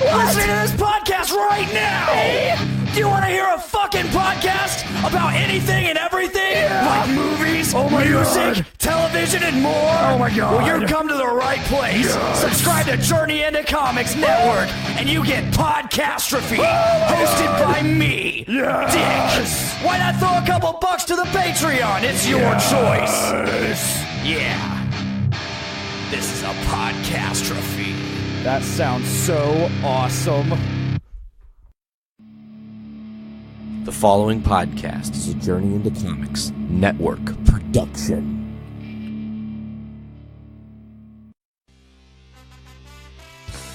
Listening to this podcast right now! Do you want to hear a fucking podcast about anything and everything? Yeah. Like movies, music, television, and more? Oh my god. Well, you've come to the right place. Yes. Subscribe to Journey into Comics Network, and you get Podcastrophe, hosted by me, Yes. Dick. Why not throw a couple bucks to the Patreon? It's your choice. Yeah. This is a Podcastrophe. That sounds so awesome. The following podcast is a Journey into Comics Network production.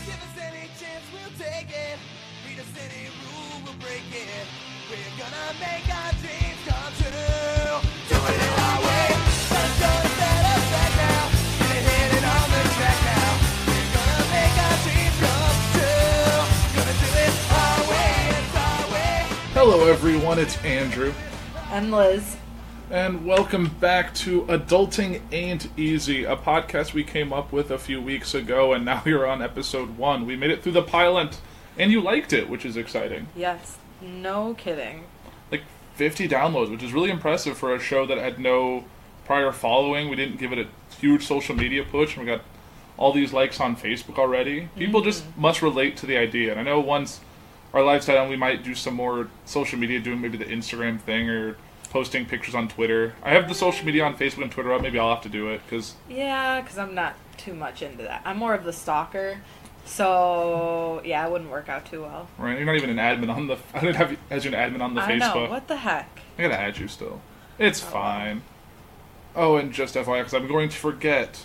Give us any chance, we'll take it. Read us any rule, we'll break it. We're gonna make our dreams come true. Do it in our way. Let's go and set us back now. Get it hit on the track now. We're gonna make our dreams come true. Gonna do it our way, it's our way. Hello everyone, it's Andrew, I'm Liz. and welcome back to Adulting Ain't Easy, a podcast we came up with a few weeks ago, and now you're on episode 1. We made it through the pilot, and you liked it, which is exciting. Yes, no kidding. Like 50 downloads, which is really impressive for a show that had no prior following. We didn't give it a huge social media push, and we got all these likes on Facebook already. People just must relate to the idea, and I know once our lives die down, we might do some more social media, doing maybe the Instagram thing, or posting pictures on Twitter. I have the social media on Facebook and Twitter up. Maybe I'll have to do it, because Yeah, because I'm not too much into that. I'm more of the stalker. So, yeah, it wouldn't work out too well. right, you're not even an admin on the... I didn't have you as an admin on the I Facebook. know, what the heck? I gotta add you still. It's fine. Oh, and just FYI, because I'm going to forget,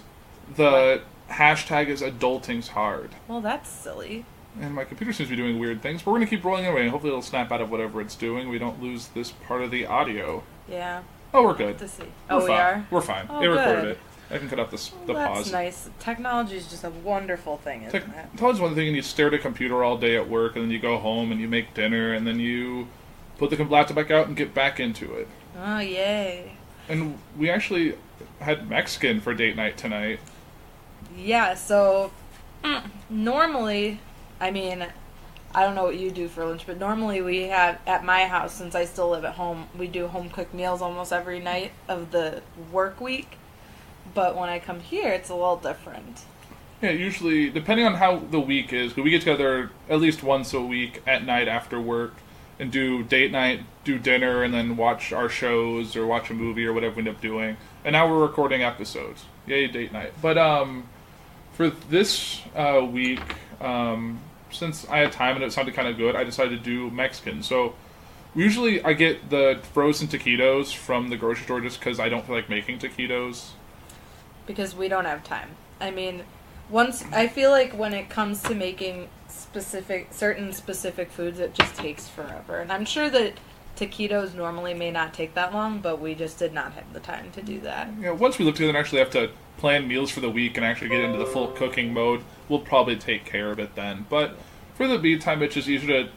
the hashtag is adulting's hard. Well, that's silly. And my computer seems to be doing weird things, but we're going to keep rolling anyway, and hopefully it'll snap out of whatever it's doing. We don't lose this part of the audio. Yeah, Oh, we're good. to see. We're Oh, fine. we are? We're fine. Oh, It recorded good. it. I can cut out the Well, that's pause. nice. Technology is just a wonderful thing, isn't it? Technology's one thing, and you stare at a computer all day at work, and then you go home and you make dinner, and then you put the laptop back out and get back into it. Oh, yay. And we actually had Mexican for date night tonight. Yeah, so normally, I mean, I don't know what you do for lunch, but normally we have, at my house, since I still live at home, we do home-cooked meals almost every night of the work week. But when I come here, it's a little different. Yeah, usually, depending on how the week is, 'cause we get together at least once a week at night after work and do date night, do dinner, and then watch our shows or watch a movie or whatever we end up doing. And now we're recording episodes. Yay, date night. But for this week, since I had time and it sounded kind of good, I decided to do Mexican. So usually I get the frozen taquitos from the grocery store just because I don't feel like making taquitos. Because we don't have time. I mean, I feel like when it comes to making certain specific foods, it just takes forever. And I'm sure that taquitos normally may not take that long, but we just did not have the time to do that. Yeah, once we look together and actually have to plan meals for the week and actually get into the full cooking mode, we'll probably take care of it then. But for the meantime, it's just easier to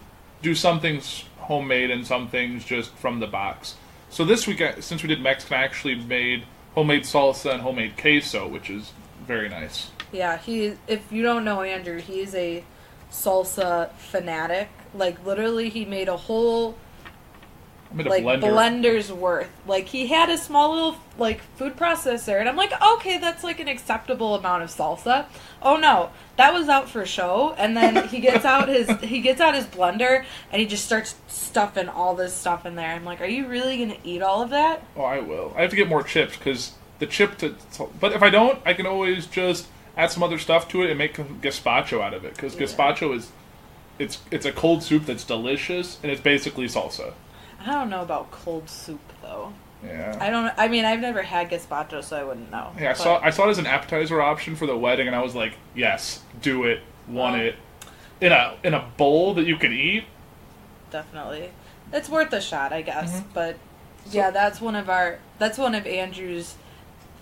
do some things homemade and some things just from the box. So this week, since we did Mexican, I actually made homemade salsa and homemade queso, which is very nice. Yeah, if you don't know Andrew, he's a salsa fanatic. Like, literally, he made a whole I made a like blender. blender's worth. Like, he had a small little like food processor, and I'm like, okay, that's like an acceptable amount of salsa. Oh no, that was out for show. And then he gets out his blender, and he just starts stuffing all this stuff in there. I'm like, are you really gonna eat all of that? Oh, I will. I have to get more chips because the chip but if I don't, I can always just add some other stuff to it and make gazpacho out of it. Because gazpacho is it's a cold soup that's delicious, and it's basically salsa. I don't know about cold soup though. Yeah. I mean, I've never had gazpacho, so I wouldn't know. Yeah, I saw it as an appetizer option for the wedding, and I was like, yes, do it, want it, in a bowl that you can eat. Definitely, it's worth a shot, I guess. But yeah, that's one of Andrew's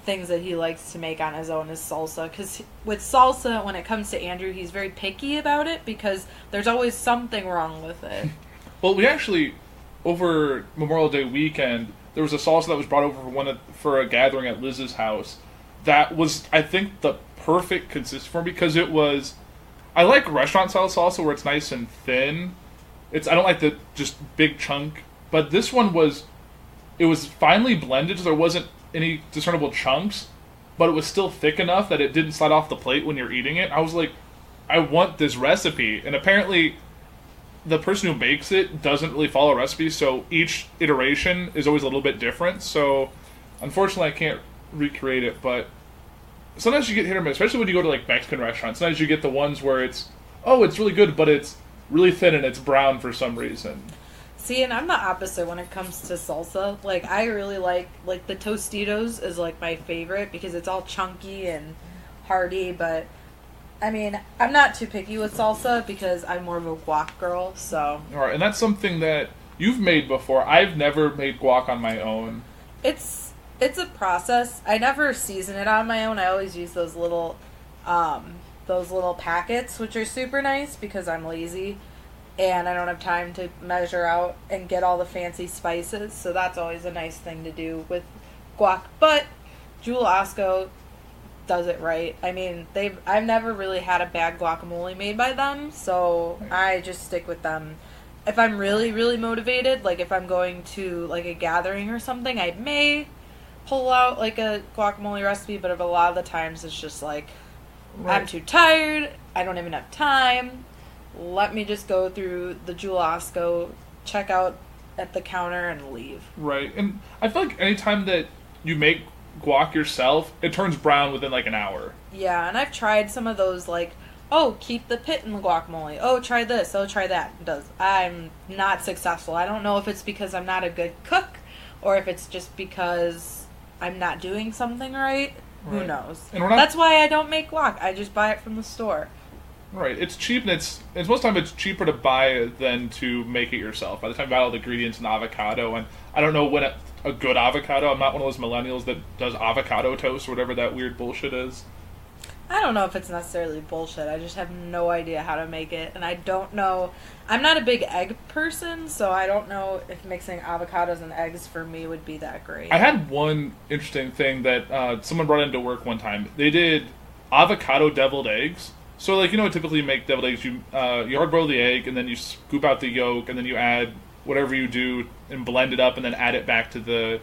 things that he likes to make on his own is salsa. Because with salsa, when it comes to Andrew, he's very picky about it because there's always something wrong with it. Well, we actually, over Memorial Day weekend, there was a salsa that was brought over for a gathering at Liz's house. That was, I think, the perfect consistency for me because it was I like restaurant style salsa where it's nice and thin. I don't like the just big chunk, but this one it was finely blended, so there wasn't any discernible chunks, but it was still thick enough that it didn't slide off the plate when you're eating it. I was like, I want this recipe, and apparently the person who makes it doesn't really follow a recipe, so each iteration is always a little bit different. So unfortunately, I can't recreate it, but sometimes you get hit or miss, especially when you go to like Mexican restaurants. Sometimes you get the ones where it's really good, but it's really thin and it's brown for some reason. See, and I'm the opposite when it comes to salsa. Like, I really like the Tostitos is like my favorite because it's all chunky and hearty, but I mean, I'm not too picky with salsa because I'm more of a guac girl, so. Alright, and that's something that you've made before. I've never made guac on my own. It's a process. I never season it on my own. I always use those little packets, which are super nice because I'm lazy and I don't have time to measure out and get all the fancy spices. So that's always a nice thing to do with guac. But Jewel Osco does it right. I mean, I've never really had a bad guacamole made by them, so I just stick with them. If I'm really, really motivated, like if I'm going to like a gathering or something, I may pull out like a guacamole recipe, but a lot of the times it's just like, Right. I'm too tired, I don't even have time, let me just go through the Jewel Osco, check out at the counter and leave. Right, and I feel like anytime that you make guac yourself, it turns brown within like an hour. Yeah, and I've tried some of those like, oh, keep the pit in the guacamole, oh, try this, oh, try that. I'm not successful. I don't know if it's because I'm not a good cook or if it's just because I'm not doing something right. Who Right. knows? And we're not- That's why I don't make guac. I just buy it from the store. Right, it's cheap, and it's most of the time it's cheaper to buy it than to make it yourself. By the time you buy all the ingredients and avocado, and I don't know when a good avocado. I'm not one of those millennials that does avocado toast or whatever that weird bullshit is. I don't know if it's necessarily bullshit. I just have no idea how to make it, and I don't know. I'm not a big egg person, so I don't know if mixing avocados and eggs for me would be that great. I had one interesting thing that someone brought into work one time. They did avocado deviled eggs. So, like, typically you make deviled eggs. You hard boil the egg, and then you scoop out the yolk, and then you add whatever you do and blend it up, and then add it back to the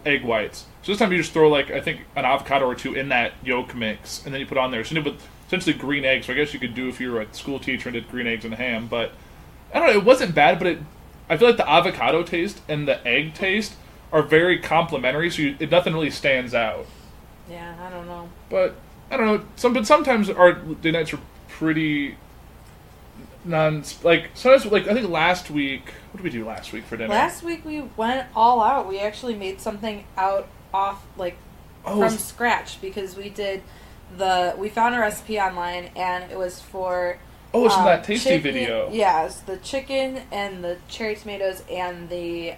egg whites. So this time you just throw, like, I think an avocado or two in that yolk mix, and then you put on there. So you put essentially green eggs. So I guess you could do if you were a school teacher and did green eggs and ham. But I don't know. It wasn't bad, but I feel like the avocado taste and the egg taste are very complementary. So nothing really stands out. Yeah, I don't know. But I don't know. But sometimes our day nights are pretty sometimes, like, I think last week. What did we do last week for dinner? Last week we went all out. We actually made something from scratch because we found a recipe online and it was for it's from that tasty chicken, video. Yeah, it's the chicken and the cherry tomatoes and the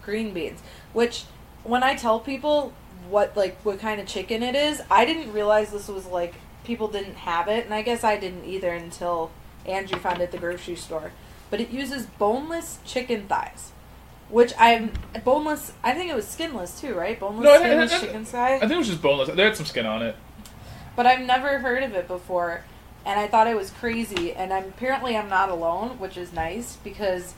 green beans. Which when I tell people what kind of chicken it is, I didn't realize this was like people didn't have it, and I guess I didn't either until Andrew found it at the grocery store. But it uses boneless chicken thighs, which boneless. I think it was skinless too, right? Boneless, skinless chicken thighs. I think it was just boneless. They had some skin on it. But I've never heard of it before, and I thought it was crazy. And apparently I'm not alone, which is nice because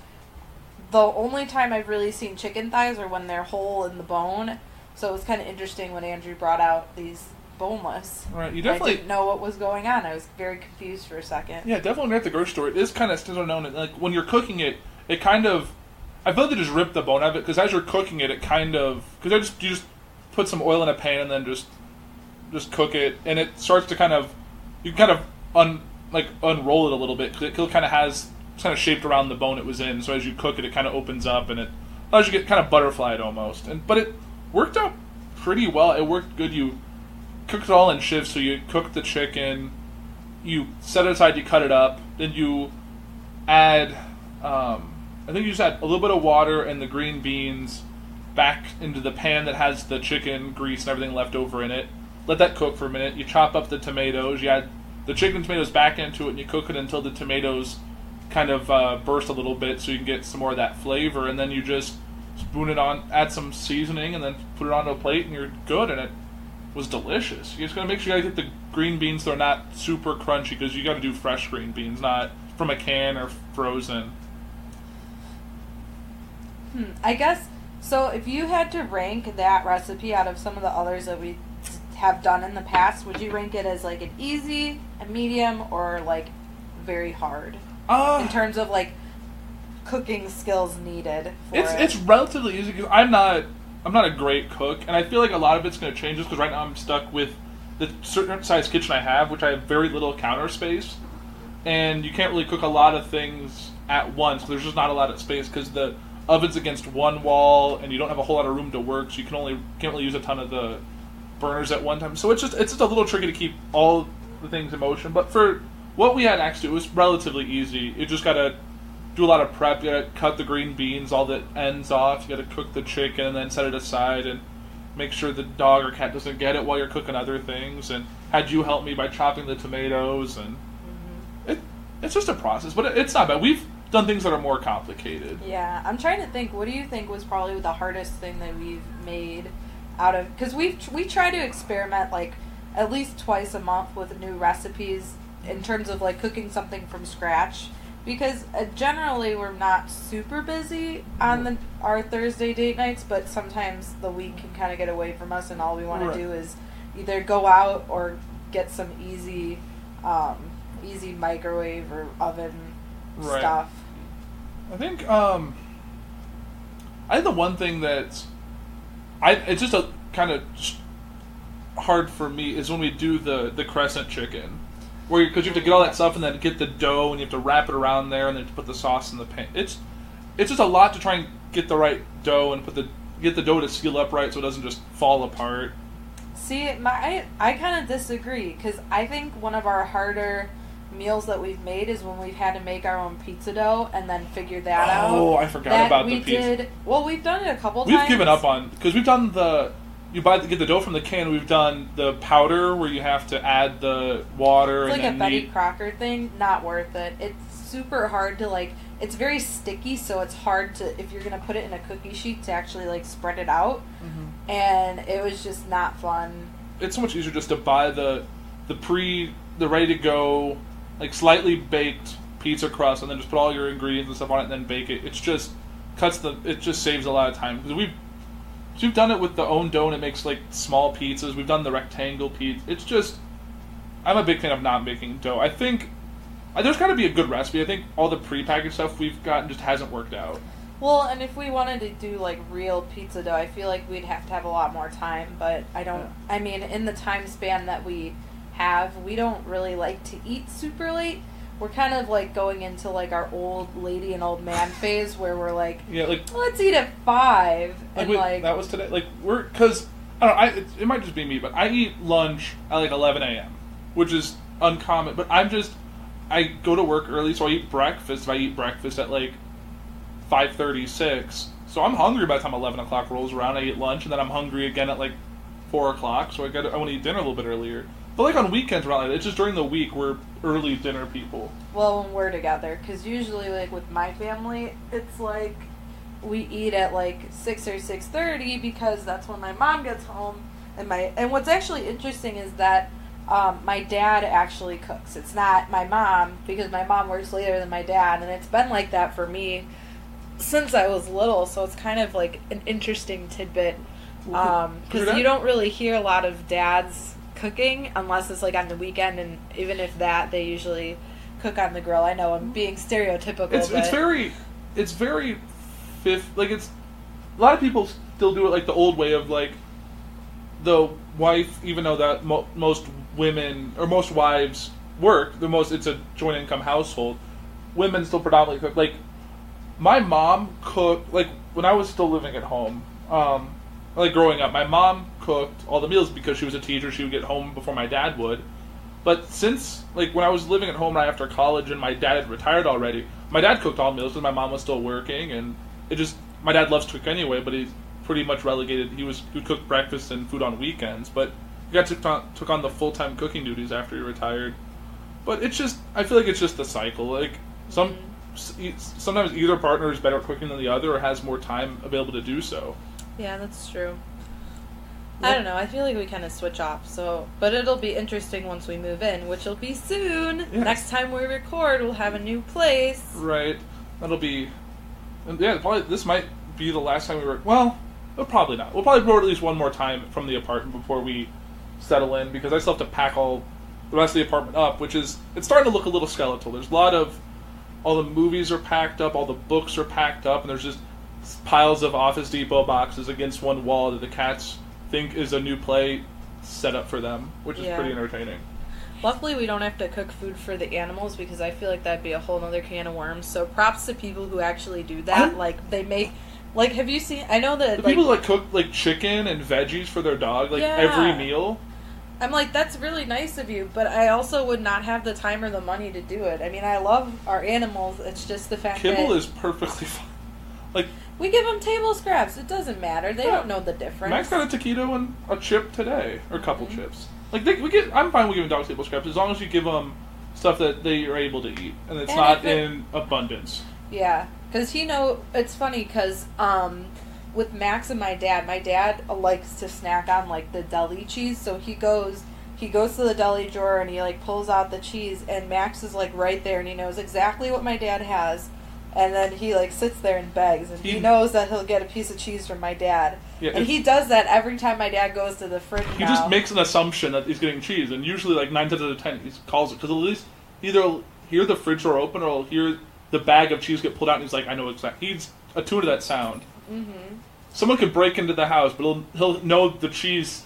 the only time I've really seen chicken thighs are when they're whole in the bone. So it was kind of interesting when Andrew brought out these boneless. Right, you I definitely didn't know what was going on. I was very confused for a second. Yeah, definitely when you're at the grocery store, it is kind of still known. Like when you're cooking it, it kind of, I feel like they just rip the bone out of it because as you're cooking it, it kind of because you just put some oil in a pan and then just cook it, and it starts to kind of unroll it a little bit because it kind of has shaped around the bone it was in. So as you cook it, it kind of opens up and it allows you to get kind of butterflied almost. But it worked out pretty well. It worked good. You cooked it all in shifts, so you cook the chicken, you set it aside, you cut it up, then you add, I think you just add a little bit of water and the green beans back into the pan that has the chicken grease and everything left over in it. Let that cook for a minute. You chop up the tomatoes, you add the chicken and tomatoes back into it, and you cook it until the tomatoes kind of burst a little bit so you can get some more of that flavor, and then you just spoon it on, add some seasoning, and then put it onto a plate, and you're good, and it was delicious. You just gotta make sure you gotta get the green beans so they're not super crunchy, because you gotta do fresh green beans, not from a can or frozen. I guess, so if you had to rank that recipe out of some of the others that we have done in the past, would you rank it as like an easy, a medium, or like very hard? In terms of like cooking skills needed for It's relatively easy, because I'm not a great cook, and I feel like a lot of it's going to change just because right now I'm stuck with the certain size kitchen I have, which I have very little counter space, and you can't really cook a lot of things at once. There's just not a lot of space because the oven's against one wall, and you don't have a whole lot of room to work, so you can't really use a ton of the burners at one time. So it's just a little tricky to keep all the things in motion. But for what we had access to, it was relatively easy. You just gotta do a lot of prep. You gotta cut the green beans, all the ends off. You gotta cook the chicken and then set it aside and make sure the dog or cat doesn't get it while you're cooking other things. And had you help me by chopping the tomatoes, and it's just a process. But it's not bad. We've done things that are more complicated. Yeah, I'm trying to think, what do you think was probably the hardest thing that we've made out of, because we try to experiment like at least twice a month with new recipes in terms of like cooking something from scratch, because generally we're not super busy on our Thursday date nights, but sometimes the week can kind of get away from us, and all we want to do is either go out or get some easy microwave or oven stuff. I think the one thing that's it's just a kind of hard for me is when we do the crescent chicken, because you have to get all that stuff and then get the dough, and you have to wrap it around there, and then put the sauce in the pan. It's just a lot to try and get the right dough and get the dough to seal up right so it doesn't just fall apart. See, I kind of disagree, because I think one of our harder meals that we've made is when we've had to make our own pizza dough and then figure that out. Oh, I forgot about the pizza. We've done it a couple times. We've given up on, because we've done get the dough from the can. We've done the powder where you have to add the water. It's like and a Betty Crocker thing. Not worth it. It's super hard to it's very sticky, so it's hard to, if you're going to put it in a cookie sheet, to actually spread it out. Mm-hmm. And it was just not fun. It's so much easier just to buy the ready to go, slightly baked pizza crust, and then just put all your ingredients and stuff on it and then bake it. It just saves a lot of time, because we've done it with the own dough, and it makes small pizzas. We've done the rectangle pizza. It's just, I'm a big fan of not making dough. I think there's got to be a good recipe. I think all the prepackaged stuff we've gotten just hasn't worked out. Well, and if we wanted to do real pizza dough, I feel like we'd have to have a lot more time, but I don't. Yeah. I mean, in the time span that we have, we don't really like to eat super late. We're kind of going into our old lady and old man phase, where we're let's eat at 5, and that was today. Because I don't know, it might just be me, but I eat lunch at 11 a.m., which is uncommon. But I go to work early, so I eat breakfast. If I eat breakfast at 5:36, so I'm hungry by the time 11 o'clock rolls around. I eat lunch, and then I'm hungry again at 4 o'clock. So I want to eat dinner a little bit earlier. But on weekends, we're not like that. It's just during the week we're early dinner people. Well, when we're together, because usually with my family, it's we eat at 6 or 6:30, because that's when my mom gets home. And what's actually interesting is that my dad actually cooks. It's not my mom, because my mom works later than my dad, and it's been like that for me since I was little. So it's kind of an interesting tidbit, because you don't really hear a lot of dads cooking unless it's on the weekend, and even if that, they usually cook on the grill. I know I'm being stereotypical. It's very fifth. It's a lot of people still do it the old way of the wife, even though that most women or most wives work, it's a joint income household. Women still predominantly cook. My mom cooked when I was still living at home. Growing up, my mom cooked all the meals because she was a teacher. She would get home before my dad would. But since, when I was living at home right after college and my dad had retired already, my dad cooked all meals because my mom was still working. And my dad loves to cook anyway, but he's pretty much relegated. He would cook breakfast and food on weekends, but he took on the full-time cooking duties after he retired. But I feel it's just the cycle. Sometimes either partner is better at cooking than the other, or has more time available to do so. Yeah, that's true. I don't know. I feel like we kind of switch off. But it'll be interesting once we move in, which will be soon. Yeah. Next time we record, we'll have a new place. Right. That'll be... And yeah, probably this might be the last time we work. Well, probably not. We'll probably record at least one more time from the apartment before we settle in, because I still have to pack all the rest of the apartment up, which is... It's starting to look a little skeletal. There's a lot of... All the movies are packed up, all the books are packed up, and there's just piles of Office Depot boxes against one wall that the cats think is a new play set up for them, which is pretty entertaining. Luckily, we don't have to cook food for the animals, because I feel like that'd be a whole other can of worms. So props to people who actually do that. They make... have you seen... I know that... The people cook, chicken and veggies for their dog, every meal. I'm like, that's really nice of you, but I also would not have the time or the money to do it. I mean, I love our animals. It's just the fact Kibble that... is perfectly fine. We give them table scraps. It doesn't matter. They don't know the difference. Max got a taquito and a chip today, or a couple chips. I'm fine with giving dogs table scraps as long as you give them stuff that they are able to eat, and it's not in abundance. Yeah, because it's funny because with Max and my dad likes to snack on the deli cheese, so he goes to the deli drawer and he pulls out the cheese, and Max is right there and he knows exactly what my dad has. And then he sits there and begs, and he knows that he'll get a piece of cheese from my dad. Yeah, and he does that every time my dad goes to the fridge. He just makes an assumption that he's getting cheese, and usually 9 times out of 10 he calls it, because at least either he'll hear the fridge door open or he'll hear the bag of cheese get pulled out, and he's like, I know exactly. He's attuned to that sound. Mm-hmm. Someone could break into the house, but he'll know the cheese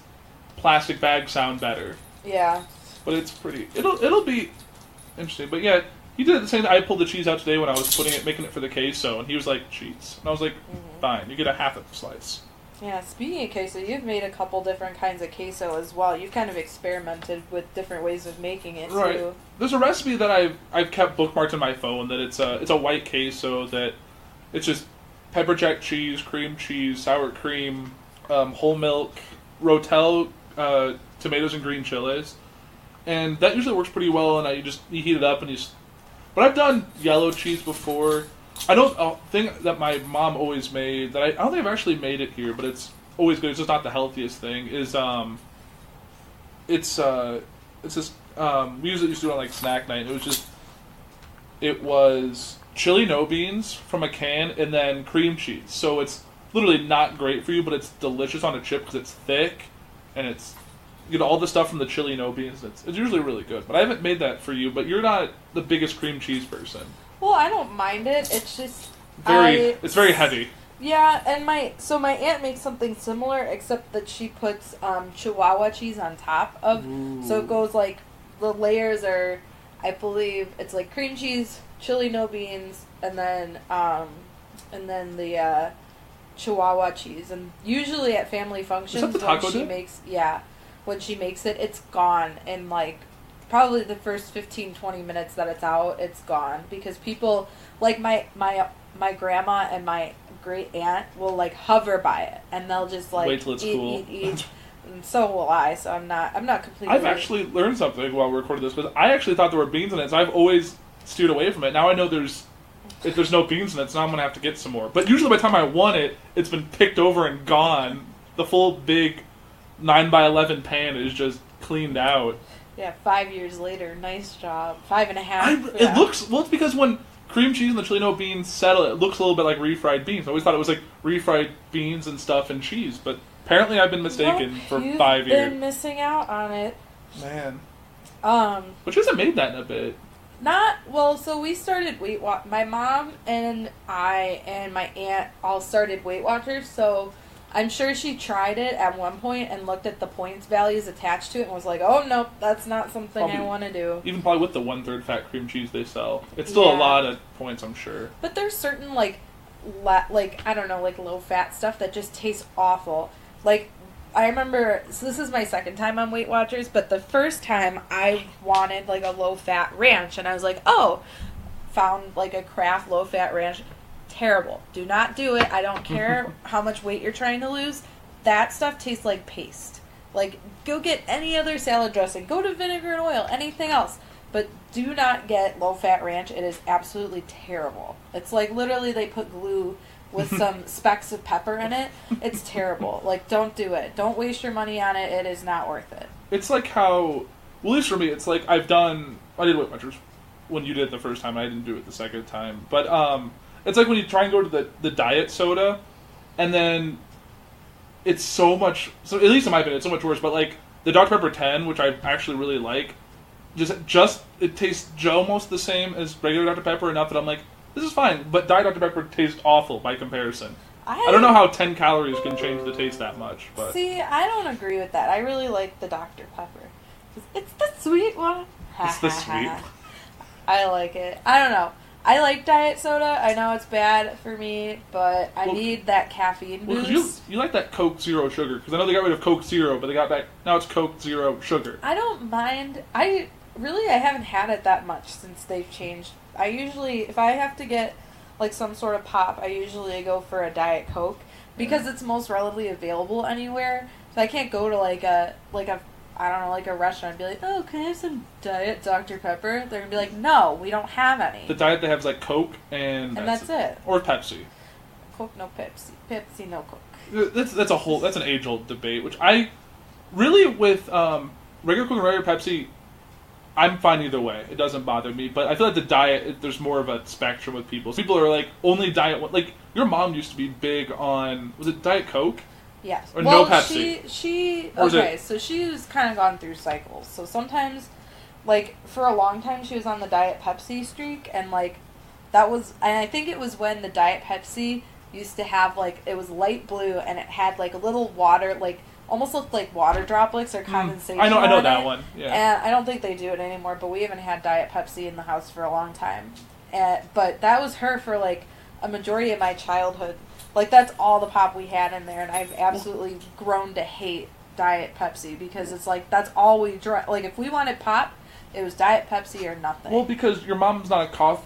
plastic bag sound better. Yeah. But it's pretty. It'll be interesting. But yeah. He did the same thing. I pulled the cheese out today when I was making it for the queso, and he was like, cheese. And I was like, fine, you get a half a slice. Yeah, speaking of queso, you've made a couple different kinds of queso as well. You've kind of experimented with different ways of making it, right. too. There's a recipe that I've kept bookmarked in my phone that it's a white queso that it's just pepper jack cheese, cream cheese, sour cream, whole milk, Rotel, tomatoes and green chilies. And that usually works pretty well, and you heat it up and But I've done yellow cheese before. I know a thing that my mom always made that I don't think I've actually made it here, but it's always good. It's just not the healthiest thing. Is it's just we usually used to do it on snack night. It was chili no beans from a can and then cream cheese. So it's literally not great for you, but it's delicious on a chip because it's thick and it's. You get all the stuff from the chili no beans. It's usually really good. But I haven't made that for you. But you're not the biggest cream cheese person. Well, I don't mind it. It's just it's very heavy. Yeah, and my aunt makes something similar, except that she puts Chihuahua cheese on top of. Ooh. So it goes the layers are, I believe it's cream cheese, chili no beans, and then the Chihuahua cheese. And usually at family functions, is that the taco when she dip? makes when she makes it, it's gone in probably the first 15-20 minutes that it's out, it's gone, because people my grandma and my great aunt will hover by it, and they'll just wait till it's cool. eat. And so will I. So I'm not completely. I've actually learned something while we recorded this, because I actually thought there were beans in it, so I've always steered away from it. Now I know if there's no beans in it, so now I'm gonna have to get some more. But usually by the time I want it, it's been picked over and gone. The full big 9x11 pan is just cleaned out. Yeah, 5 years later, nice job. 5.5. It looks it's because when cream cheese and the chili no beans settle, it looks a little bit like refried beans. I always thought it was refried beans and stuff and cheese, but apparently I've been mistaken for 5 years. You've been missing out on it, man. But she hasn't made that in a bit. So we started Weight Watchers. My mom and I and my aunt all started Weight Watchers, so I'm sure she tried it at one point and looked at the points values attached to it and was like, oh, nope, that's not something I want to do. Even probably with the 1/3 fat cream cheese they sell. It's still a lot of points, I'm sure. But there's certain, I don't know, low-fat stuff that just tastes awful. I remember, so this is my second time on Weight Watchers, but the first time I wanted, a low-fat ranch, and I was like, found, a Kraft low-fat ranch. Terrible. Do not do it. I don't care how much weight you're trying to lose. That stuff tastes like paste. Go get any other salad dressing. Go to vinegar and oil. Anything else. But do not get low-fat ranch. It is absolutely terrible. It's literally they put glue with some specks of pepper in it. It's terrible. Like, don't do it. Don't waste your money on it. It is not worth it. It's like how, well, at least for me, it's like I did Weight Watchers when you did it the first time. I didn't do it the second time. But it's like when you try and go to the diet soda, and then it's so much, so at least in my opinion, it's so much worse. But like the Dr. Pepper 10, which I actually really like, just it tastes almost the same as regular Dr. Pepper, enough that I'm like, this is fine. But Diet Dr. Pepper tastes awful by comparison. I don't know how 10 calories can change the taste that much. But see, I don't agree with that. I really like the Dr. Pepper. It's the sweet one. It's the sweet. I like it. I don't know. I like diet soda. I know it's bad for me, but I need that caffeine boost. Well, you like that Coke Zero Sugar, because I know they got rid of Coke Zero, but they got back, now it's Coke Zero Sugar. I don't mind. I haven't had it that much since they've changed. I usually, if I have to get like some sort of pop, I usually go for a Diet Coke, because it's most readily available anywhere. So I can't go to like a I don't know, like a restaurant and be like, oh, can I have some Diet Dr. Pepper? They're going to be like, no, we don't have any. The diet they have is like Coke and that's it. Or Pepsi. Coke, no Pepsi. Pepsi, no Coke. That's an age-old debate, which I really, with regular Coke and regular Pepsi, I'm fine either way. It doesn't bother me. But I feel like the diet, there's more of a spectrum with people. So people are like, only diet, like your mom used to be big on, was it Diet Coke? Yes. Or no Pepsi. So she's kind of gone through cycles. So sometimes, like, for a long time she was on the Diet Pepsi streak, and, like, and I think it was when the Diet Pepsi used to have, like, it was light blue, and it had, like, a little water, like, almost looked like water droplets or condensation. I know that one, yeah. And I don't think they do it anymore, but we haven't had Diet Pepsi in the house for a long time. But that was her for, like, a majority of my childhood. Like, that's all the pop we had in there, and I've absolutely grown to hate Diet Pepsi, because it's like, that's all we drank. Like, if we wanted pop, it was Diet Pepsi or nothing. Well, because your mom's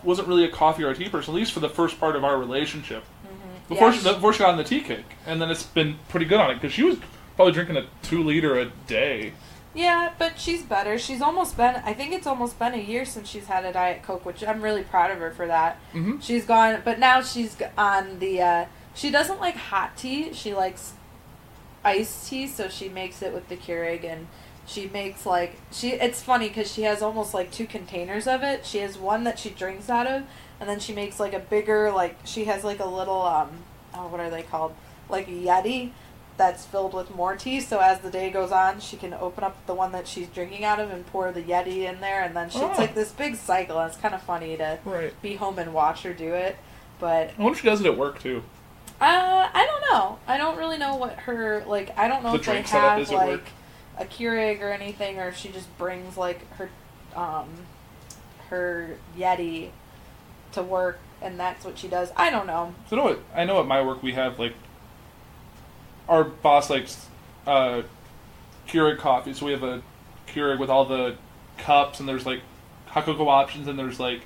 wasn't really a coffee or a tea person, at least for the first part of our relationship. Mm-hmm. Before she got on the tea kick. And then it's been pretty good on it, because she was probably drinking a 2-liter a day. Yeah, but she's better. I think it's almost been a year since she's had a Diet Coke, which I'm really proud of her for that. Mm-hmm. She's gone, but now she's on the, she doesn't like hot tea. She likes iced tea, so she makes it with the Keurig, and she makes, like, it's funny because she has almost, like, 2 containers of it. She has one that she drinks out of, and then she makes, like, a bigger, like, she has, like, a little, what are they called? Like, a Yeti that's filled with more tea, so as the day goes on, she can open up the one that she's drinking out of and pour the Yeti in there, and then it's, like, this big cycle, and it's kind of funny to be home and watch her do it, but... I wonder if she does it at work, too. I don't know. I don't really know what her, like, I don't know if they have, like, a Keurig or anything, or if she just brings, like, her Yeti to work, and that's what she does. I don't know. So I know at my work we have, like, our boss likes Keurig coffee, so we have a Keurig with all the cups, and there's, like, hot cocoa options, and there's, like,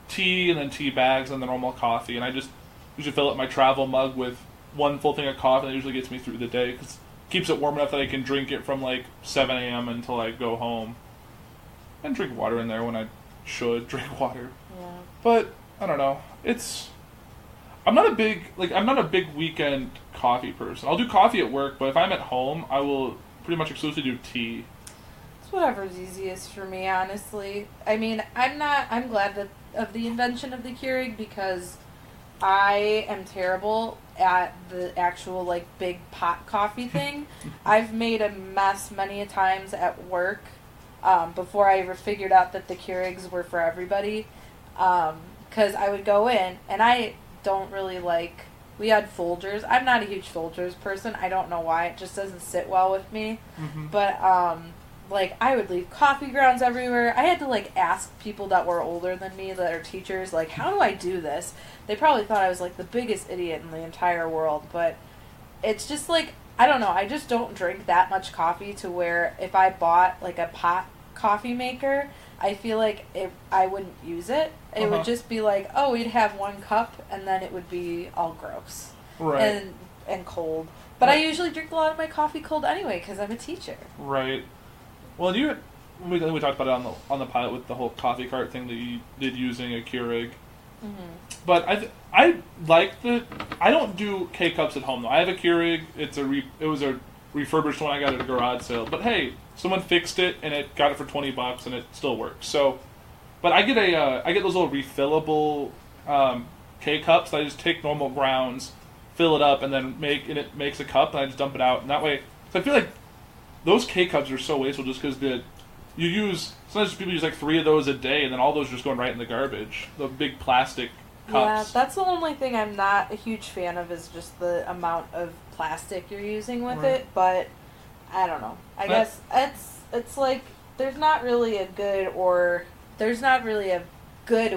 tea, and then tea bags, and the normal coffee, and I just usually fill up my travel mug with one full thing of coffee, and it usually gets me through the day, because it keeps it warm enough that I can drink it from, like, 7 a.m. until I go home. And drink water in there when I should drink water. Yeah. But, I don't know. I'm not a big weekend coffee person. I'll do coffee at work, but if I'm at home, I will pretty much exclusively do tea. It's whatever's easiest for me, honestly. I mean, I'm glad of the invention of the Keurig, because I am terrible at the actual, like, big pot coffee thing. I've made a mess many a times at work before I ever figured out that the Keurigs were for everybody. Because I would go in, and I don't really like... We had Folgers. I'm not a huge Folgers person. I don't know why. It just doesn't sit well with me. Mm-hmm. But, like, I would leave coffee grounds everywhere. I had to, like, ask people that were older than me, that are teachers, like, how do I do this? They probably thought I was, like, the biggest idiot in the entire world, but it's just, like, I don't know, I just don't drink that much coffee to where if I bought, like, a pot coffee maker, I feel like I wouldn't use it. It would just be like, oh, we'd have 1 cup, and then it would be all gross. Right. And cold. But I usually drink a lot of my coffee cold anyway, because I'm a teacher. Right. Well, we talked about it on the pilot with the whole coffee cart thing that you did using a Keurig. But I like the. I don't do K-Cups at home though. I have a Keurig. It was a refurbished one I got at a garage sale. But hey, someone fixed it and it got it for $20 and it still works. So, but I get those little refillable K-Cups. That I just take normal grounds, fill it up, and then it makes a cup, and I just dump it out. And that way, so I feel like those K-Cups are so wasteful just because sometimes people use like 3 of those a day, and then all those are just going right in the garbage. The big plastic cups. Yeah, that's the only thing I'm not a huge fan of is just the amount of plastic you're using with Right. it. But I don't know. I guess it's like there's not really a good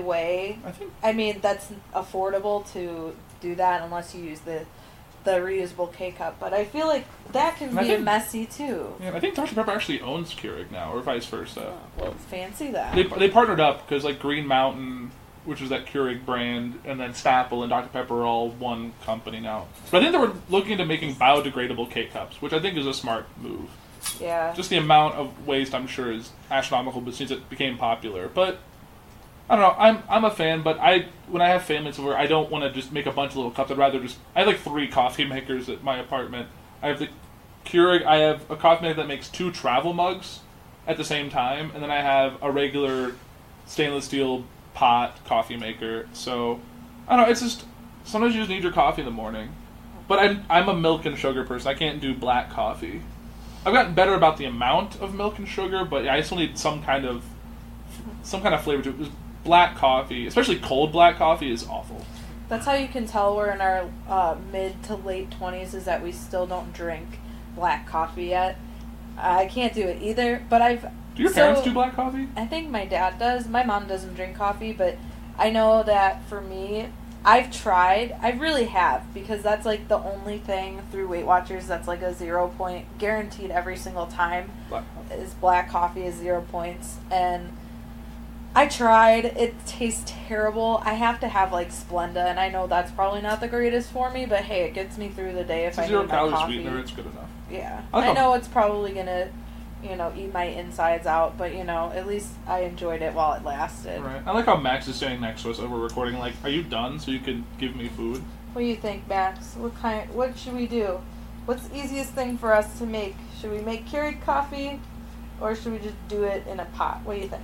way. I mean, that's affordable to do that unless you use the reusable K-Cup. But I feel like that can be messy too. Yeah, I think Dr. Pepper actually owns Keurig now, or vice versa. Well, fancy that. They partnered up because like Green Mountain, which is that Keurig brand, and then Snapple and Dr. Pepper are all one company now. But I think they were looking into making biodegradable K-Cups, which I think is a smart move. Yeah. Just the amount of waste, I'm sure, is astronomical, but since it became popular. But I don't know. I'm a fan, but when I have families over, I don't want to just make a bunch of little cups. I'd rather I have like 3 coffee makers at my apartment. I have the Keurig. I have a coffee maker that makes 2 travel mugs at the same time, and then I have a regular stainless steel pot coffee maker. So I don't know. It's just sometimes you just need your coffee in the morning. But I'm a milk and sugar person. I can't do black coffee. I've gotten better about the amount of milk and sugar, but I still need some kind of flavor to it. Because black coffee, especially cold black coffee, is awful. That's how you can tell we're in our mid to late 20s is that we still don't drink black coffee yet. I can't do it either, but Do your parents do black coffee? I think my dad does. My mom doesn't drink coffee, but I know that for me, I've tried. I really have, because that's like the only thing through Weight Watchers that's like a 0 point, guaranteed every single time, black coffee is 0 points. And I tried. It tastes terrible. I have to have like Splenda, and I know that's probably not the greatest for me, but hey, it gets me through the day if I need my coffee. 0 calorie sweetener, it's good enough. Yeah. I know it's probably gonna, eat my insides out, but at least I enjoyed it while it lasted. Right. I like how Max is standing next to us as we're recording. Like, are you done so you can give me food? What do you think, Max? What should we do? What's the easiest thing for us to make? Should we make Keurig coffee, or should we just do it in a pot? What do you think?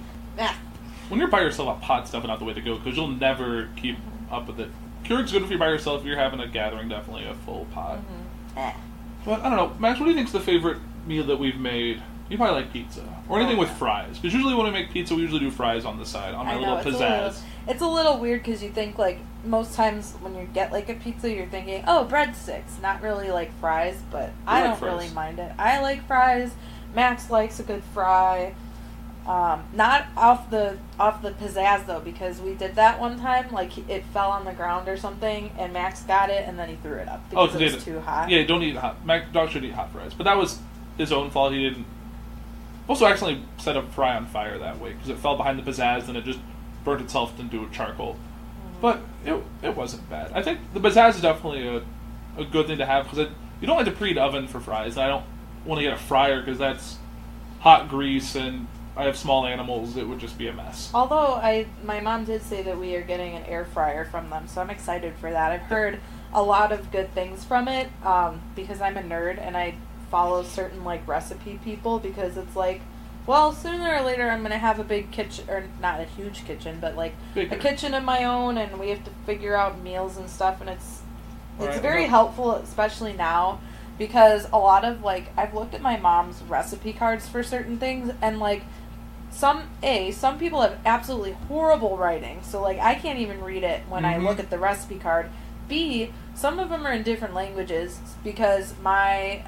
When you're by yourself, a pot's definitely not the way to go, because you'll never keep up with it. Keurig's good if you're by yourself. If you're having a gathering, definitely a full pot. But I don't know. Max, what do you think's the favorite meal that we've made? You probably like pizza. Or anything with fries. Because usually when we make pizza, we usually do fries on the side, on our little pizzazz. It's a little weird because you think, like, most times when you get, like, a pizza, you're thinking, oh, breadsticks, not really, like, fries, but I don't really mind it. I like fries. Max likes a good fry. Not off the pizzazz, though, because we did that one time, like, it fell on the ground or something, and Max got it, and then he threw it up because it was too hot. Yeah, don't eat hot. Max, dog should eat hot fries. But that was his own fault. He didn't. Also, accidentally set a fry on fire that way, because it fell behind the pizzazz, and it just burnt itself into charcoal. But it wasn't bad. I think the pizzazz is definitely a good thing to have, because you don't like to preheat oven for fries. And I don't want to get a fryer, because that's hot grease, and I have small animals. It would just be a mess. Although my mom did say that we are getting an air fryer from them, so I'm excited for that. I've heard a lot of good things from it, because I'm a nerd and I follow certain like recipe people, because it's like, well, sooner or later I'm going to have a big kitchen, or not a huge kitchen, but like a kitchen of my own, and we have to figure out meals and stuff, and it's very helpful, especially now, because a lot of, like, I've looked at my mom's recipe cards for certain things, and like some people have absolutely horrible writing, so like I can't even read it when I look at the recipe card. B, some of them are in different languages, because my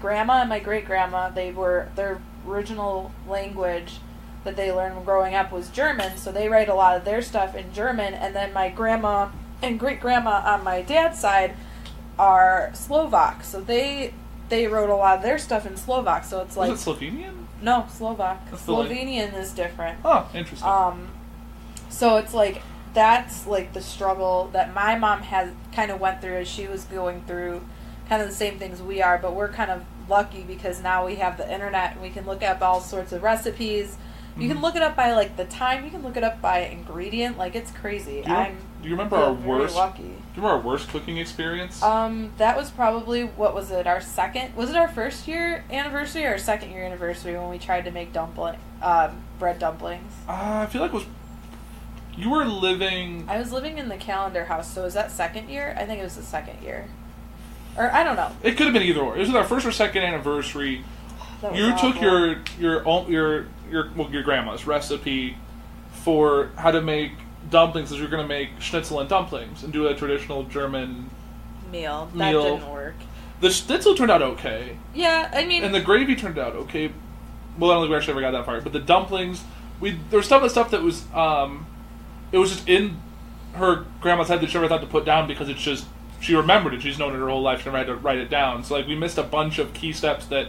grandma and my great grandma, their original language that they learned growing up was German, so they write a lot of their stuff in German, and then my grandma and great grandma on my dad's side are Slovak, so they wrote a lot of their stuff in Slovak, so it's like... Is it Slovenian? No, Slovak. Slovenian is different. Oh, interesting. So it's like, that's like the struggle that my mom has kind of went through as she was going through kind of the same things we are, but we're kind of lucky because now we have the internet and we can look up all sorts of recipes You can look it up by like the time. You can look it up by ingredient. Like it's crazy. Do you remember our worst? Lucky. Do you remember our worst cooking experience? That was probably, what was it? Was it our first year anniversary or our second year anniversary when we tried to make bread dumplings? I feel like it was. You were living. I was living in the Calendar house, so was that second year? I think it was the second year. Or, I don't know. It could have been either or. It was our first or second anniversary. That was You awful. took your grandma's recipe for how to make dumplings, as you're going to make schnitzel and dumplings and do a traditional German meal. That meal. didn't work. The schnitzel turned out okay, Yeah, I mean... and the gravy turned out okay. Well, I don't think we actually ever got that far. But the dumplings, there was stuff that was, it was just in her grandma's head that she never thought to put down because it's just, she remembered it. She's known it her whole life. She never had to write it down. So, like, we missed a bunch of key steps that...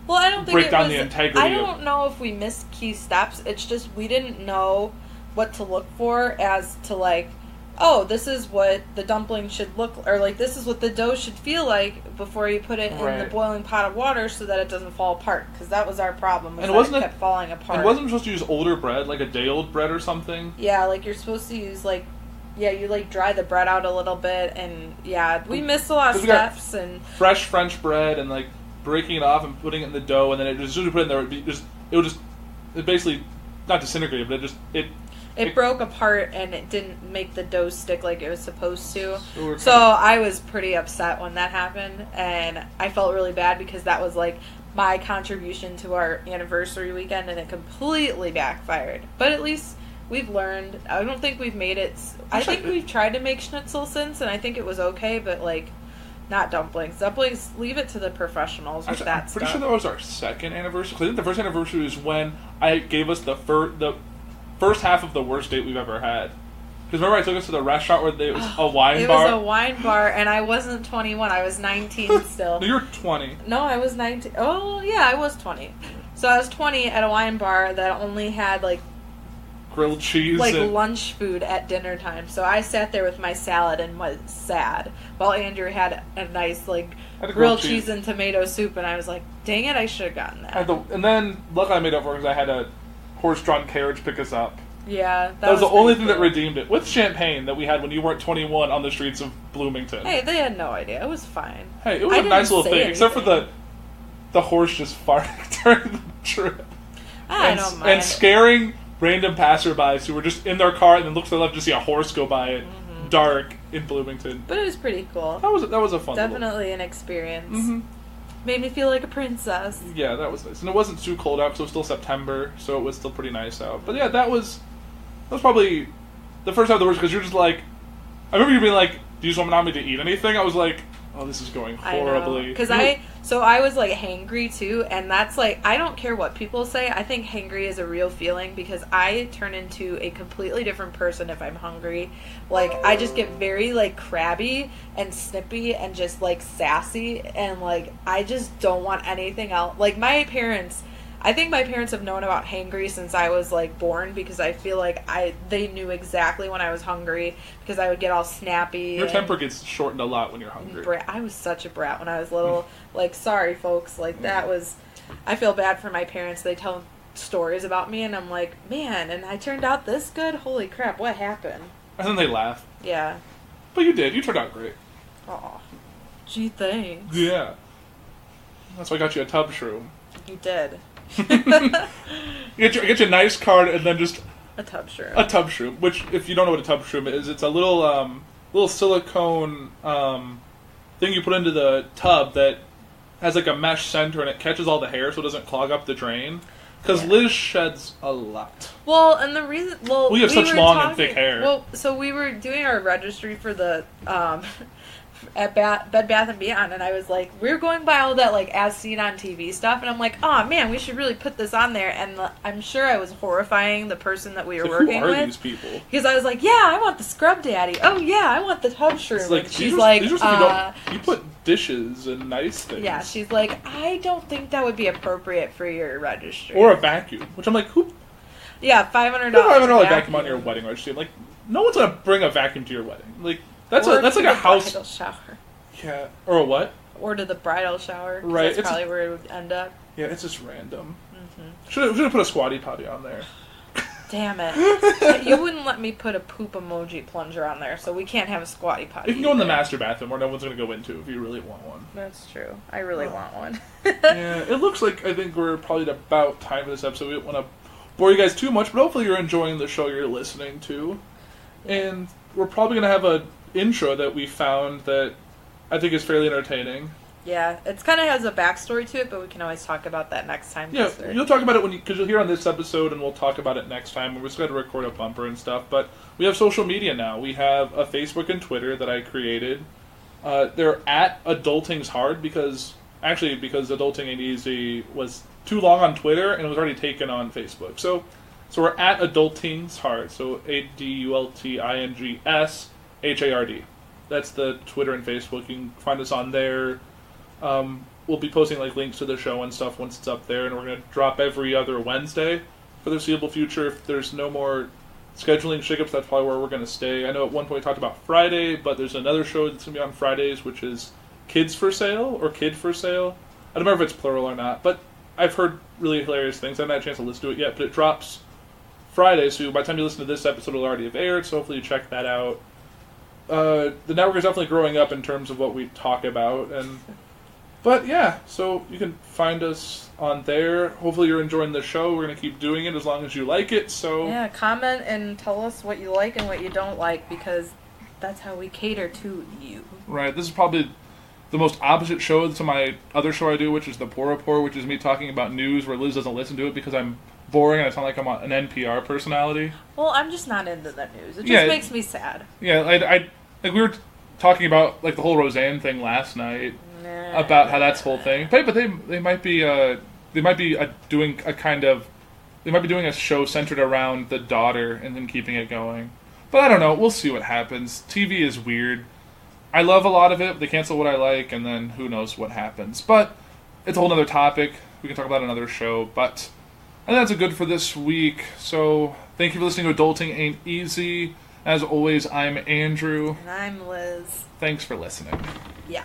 Well, I don't think break it down was, the integrity I of- don't know if we missed key steps. It's just we didn't know what to look for as to like, oh, this is what the dumpling should look, or like this is what the dough should feel like before you put it in the Right. boiling pot of water so that it doesn't fall apart. Because that was our problem. And It wasn't it- kept falling apart. And wasn't supposed to use older bread, like a day-old bread or something? Yeah, like you're supposed to use like. Yeah, you like dry the bread out a little bit, and yeah, we missed a lot of 'Cause we got- steps, and Fresh French bread and, like, breaking it off and putting it in the dough, and then it just, as soon as you put it in there, it basically, not disintegrated, but it broke apart, and it didn't make the dough stick like it was supposed to. we're So kind of- I was pretty upset when that happened, and I felt really bad because that was like my contribution to our anniversary weekend, and it completely backfired. But at least we've learned. I don't think we've made it. I think we've tried to make schnitzel since, and I think it was okay, but like not dumplings. Dumplings, leave it to the professionals with Actually, that I'm pretty stuff. sure that was our second anniversary. 'Cause I think the first anniversary was when I gave us the first half of the worst date we've ever had. Because remember I took us to the restaurant where it was a wine It bar? was a wine bar, and I wasn't 21. I was 19 still. No, you're 20. No, I was 19. Oh, yeah, I was 20. So I was 20 at a wine bar that only had, like Grilled cheese. and, lunch food at dinner time. So I sat there with my salad and was sad, while Andrew had a nice, like, Had a grilled cheese and tomato soup, and I was like, dang it, I should have gotten that. and then, luckily I made up for it because I had a horse-drawn carriage pick us up. Yeah, That was the only pretty thing that cool. redeemed it. With champagne that we had when you weren't 21 on the streets of Bloomington. Hey, they had no idea. It was fine. Hey, it was I a nice didn't little say thing, except for anything. the horse just farting during the trip. I and, don't mind. and scaring random passerbys who were just in their car and then look to the left to see a horse go by it, dark in Bloomington. But it was pretty cool. That was a fun Definitely an experience. Mm-hmm. Made me feel like a princess. Yeah, that was nice, and it wasn't too cold out because it was still September, so it was still pretty nice out. But yeah, that was probably the first time of the worst because you're just like, I remember you being like, "Do you just want me to eat anything?" I was like, "Oh, this is going horribly." Because I was like hangry too, and that's like, I don't care what people say. I think hangry is a real feeling because I turn into a completely different person if I'm hungry. Like, I just get very like crabby and snippy and just like sassy, and like I just don't want anything else. Like I think my parents have known about hangry since I was like born because I feel like they knew exactly when I was hungry because I would get all snappy. Your and- temper gets shortened a lot when you're hungry. I was such a brat when I was little. Like, sorry, folks. Like, that was... I feel bad for my parents. They tell stories about me, and I'm like, man, and I turned out this good? Holy crap, what happened? And then they laugh. Yeah. But you did. You turned out great. Aw. Gee, thanks. Yeah. That's why I got you a tub shroom. You did. You get you a nice card and then just A tub shroom. a tub shroom. Which, if you don't know what a tub shroom is, it's a little silicone thing you put into the tub that has like a mesh center and it catches all the hair so it doesn't clog up the drain. Because Yeah. Liz sheds a lot. Well, and the reason... Well, We have such were long and thick hair. Well, so we were doing our registry for the... at Bed Bath & Beyond, and I was like, we were going by all that, like, as seen on TV stuff, and I'm like, oh man, we should really put this on there, and I'm sure I was horrifying the person that we were It's like, working who are with. these people? Because I was like, yeah, I want the scrub daddy. Oh yeah, I want the tub shroom. It's like, And these she's are- like, these are stuff you put dishes and nice things. yeah, she's like, I don't think that would be appropriate for your registry. Or a vacuum. Which I'm like, who yeah, $500. put a $500 vacuum on your wedding registry? Like, no one's going to bring a vacuum to your wedding. Like, that's Or like to a the house. bridal shower. Yeah. Or a what? Or to the bridal shower. 'cause Right, That's it's- probably where it would end up. Yeah, it's just random. Should have put a squatty potty on there. Damn it. You wouldn't let me put a poop emoji plunger on there, so we can't have a squatty potty. You can go in the either. master bathroom where no one's going to go into if you really want one. That's true. I really want one. Yeah, it looks like I think we're probably at about time for this episode. We don't want to bore you guys too much, but hopefully you're enjoying the show you're listening to. And we're probably going to have an intro that we found that I think is fairly entertaining. Yeah, it kind of has a backstory to it, but we can always talk about that next time. Yeah, you'll talk about it because you'll hear on this episode, and we'll talk about it next time. We're just going to record a bumper and stuff. But we have social media now. We have a Facebook and Twitter that I created. They're at Adulting's Hard because Adulting Ain't Easy was too long on Twitter and it was already taken on Facebook. So we're at Adulting's Hard. So ADULTINGSHARD. That's the Twitter and Facebook. You can find us on there. We'll be posting links to the show and stuff once it's up there, and we're going to drop every other Wednesday for the foreseeable future. If there's no more scheduling shakeups, that's probably where we're going to stay. I know at one point we talked about Friday, but there's another show that's going to be on Fridays, which is Kids for Sale or Kid for Sale. I don't remember if it's plural or not, but I've heard really hilarious things. I haven't had a chance to listen to it yet, but it drops Friday, so by the time you listen to this episode, it'll already have aired, so hopefully you check that out. The network is definitely growing up in terms of what we talk about, but yeah, so you can find us on there. Hopefully you're enjoying the show. We're going to keep doing it as long as you like it. So yeah, comment and tell us what you like and what you don't like, because that's how we cater to you. Right, this is probably the most opposite show to my other show I do, which is the Poor Report, which is me talking about news where Liz doesn't listen to it because I'm boring and I sound like I'm an NPR personality. Well, I'm just not into the news. It just makes me sad. Yeah, I like we were talking about like the whole Roseanne thing last night. About how that's the whole thing, but they might be doing a show centered around the daughter and then keeping it going. But I don't know. We'll see what happens. TV is weird. I love a lot of it. They cancel what I like, and then who knows what happens. But it's a whole other topic. We can talk about another show. But I think that's a good for this week. So thank you for listening to Adulting Ain't Easy. As always, I'm Andrew. And I'm Liz. Thanks for listening. Yeah.